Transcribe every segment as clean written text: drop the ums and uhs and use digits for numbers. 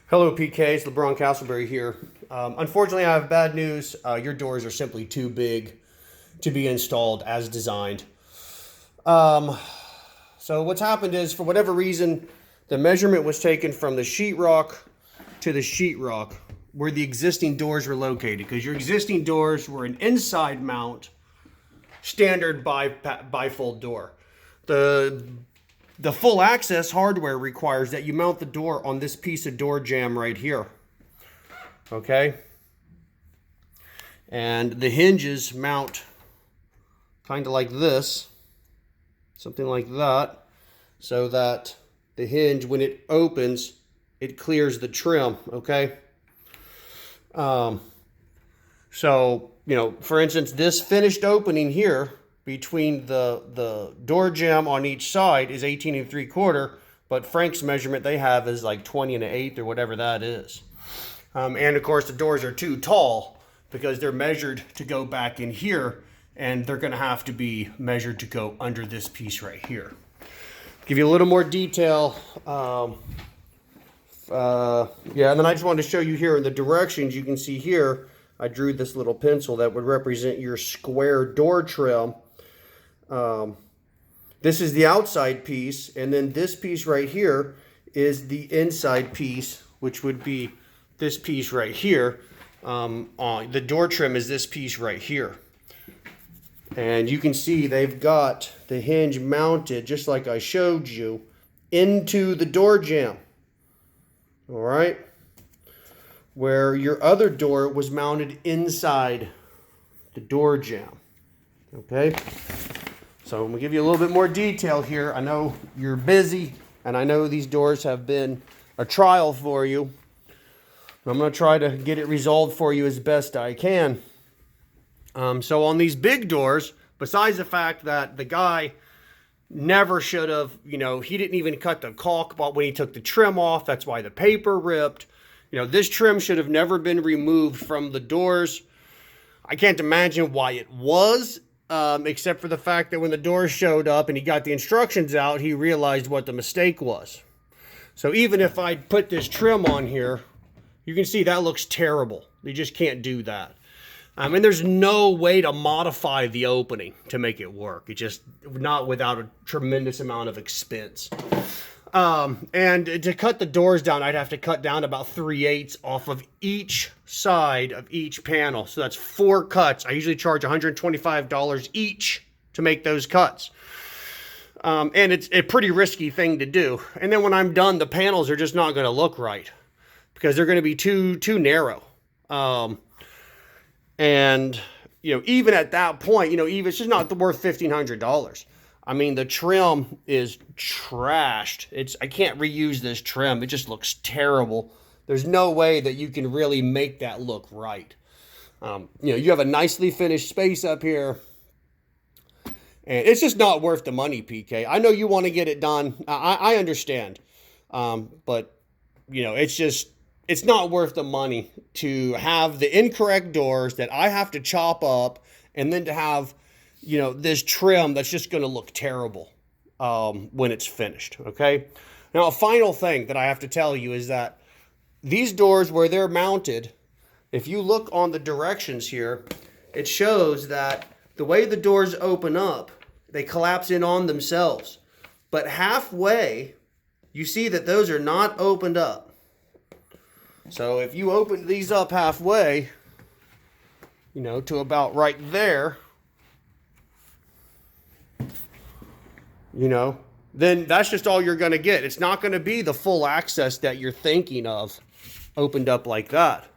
Hello, PK. It's LeBron Castleberry here. Unfortunately, I have bad news. Your doors are simply too big to be installed as designed. So what's happened is, for whatever reason, the measurement was taken from the sheetrock to the sheetrock where the existing doors were located, because your existing doors were an inside mount standard bifold door. The full access hardware requires that you mount the door on this piece of door jamb right here. Okay? And the hinges mount kind of like this, something like that, so that the hinge, when it opens, it clears the trim, okay? So, for instance, this finished opening here between the door jamb on each side is 18 3/4, but Frank's measurement they have is like 20 1/8 or whatever that is. And of course the doors are too tall because they're measured to go back in here, and they're going to have to be measured to go under this piece right here. Give you a little more detail. Yeah, and then I just wanted to show you here in the directions. You can see here I drew this little pencil that would represent your square door trim. This is the outside piece, and then this piece right here is the inside piece, which would be this piece right here. The door trim is this piece right here. And you can see they've got the hinge mounted, just like I showed you, into the door jamb. All right? Where your other door was mounted inside the door jamb. Okay? So I'm going to give you a little bit more detail here. I know you're busy, and I know these doors have been a trial for you. I'm going to try to get it resolved for you as best I can. So on these big doors, besides the fact that the guy never should have, he didn't even cut the caulk but when he took the trim off. That's why the paper ripped. This trim should have never been removed from the doors. I can't imagine why it was, except for the fact that when the doors showed up and he got the instructions out, he realized what the mistake was. So even if I put this trim on here, you can see that looks terrible. You just can't do that. And there's no way to modify the opening to make it work. It's just not without a tremendous amount of expense. And to cut the doors down, I'd have to cut down about 3/8 off of each side of each panel. So that's 4 cuts. I usually charge $125 each to make those cuts. And it's a pretty risky thing to do. And then when I'm done, the panels are just not going to look right because they're going to be too narrow. And, even at that point, even it's just not worth $1,500. I mean, the trim is trashed. I can't reuse this trim. It just looks terrible. There's no way that you can really make that look right. You have a nicely finished space up here, and it's just not worth the money, PK. I know you want to get it done. I understand. But, it's not worth the money to have the incorrect doors that I have to chop up, and then to have, this trim that's just going to look terrible when it's finished, okay? Now, a final thing that I have to tell you is that these doors, where they're mounted, if you look on the directions here, it shows that the way the doors open up, they collapse in on themselves. But halfway, you see that those are not opened up. So if you open these up halfway, to about right there, then that's just all you're going to get. It's not going to be the full access that you're thinking of opened up like that.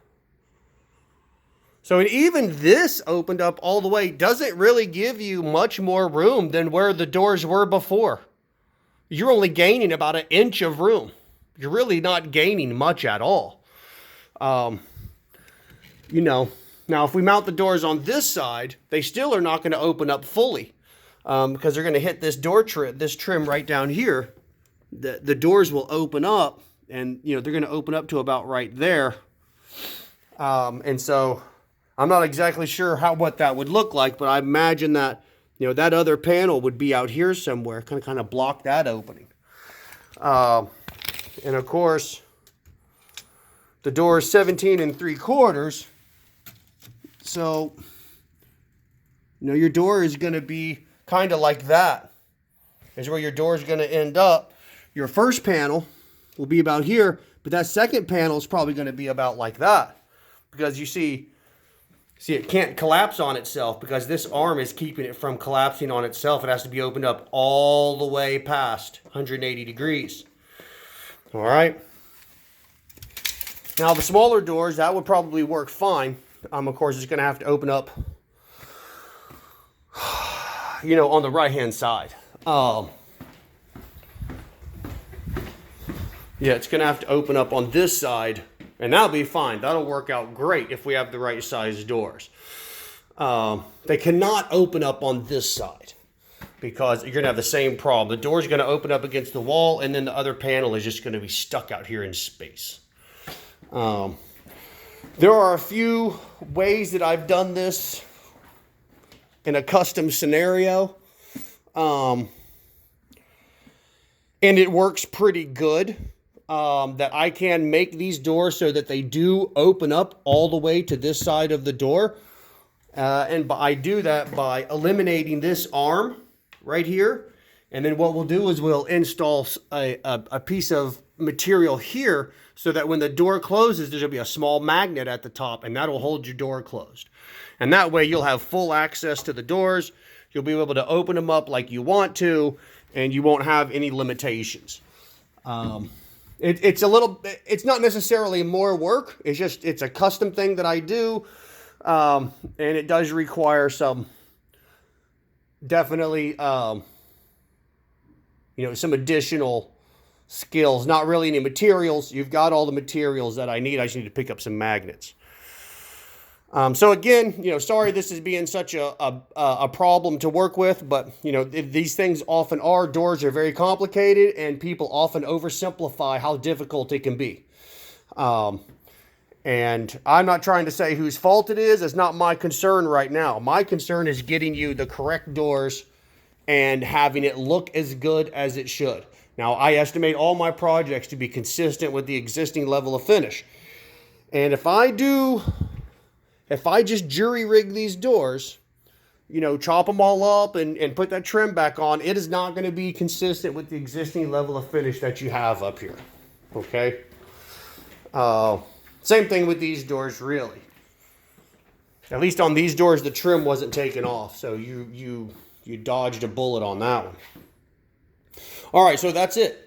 So even this opened up all the way doesn't really give you much more room than where the doors were before. You're only gaining about 1 inch of room. You're really not gaining much at all. Now if we mount the doors on this side, they still are not going to open up fully, because they're going to hit this this trim right down here. The doors will open up, and they're going to open up to about right there. And so I'm not exactly sure what that would look like, but I imagine that that other panel would be out here somewhere, kind of block that opening. And of course, The door is 17 3/4. So, your door is going to be kind of like that. Is where your door is going to end up. Your first panel will be about here, but that second panel is probably going to be about like that. Because you see, it can't collapse on itself because this arm is keeping it from collapsing on itself. It has to be opened up all the way past 180 degrees. All right. Now, the smaller doors, that would probably work fine. Of course, it's going to have to open up, on the right-hand side. Yeah, it's going to have to open up on this side, and that'll be fine. That'll work out great if we have the right size doors. They cannot open up on this side because you're going to have the same problem. The door's going to open up against the wall, and then the other panel is just going to be stuck out here in space. There are a few ways that I've done this in a custom scenario, and it works pretty good. That I can make these doors so that they do open up all the way to this side of the door. And I do that by eliminating this arm right here. And then what we'll do is we'll install a piece of material here so that when the door closes, there'll be a small magnet at the top, and that'll hold your door closed. And that way you'll have full access to the doors. You'll be able to open them up like you want to, and you won't have any limitations. It's not necessarily more work. It's a custom thing that I do. And it does require some, definitely, some additional skills. Not really any materials. You've got all the materials that I need. I just need to pick up some magnets. So again, sorry this is being such a problem to work with, but, these things often are. Doors are very complicated, and people often oversimplify how difficult it can be. And I'm not trying to say whose fault it is. It's not my concern right now. My concern is getting you the correct doors and having it look as good as it should. Now, I estimate all my projects to be consistent with the existing level of finish. And if I just jury rig these doors, chop them all up and put that trim back on, it is not going to be consistent with the existing level of finish that you have up here. Okay? Same thing with these doors, really. At least on these doors, the trim wasn't taken off, so you dodged a bullet on that one. All right, so that's it.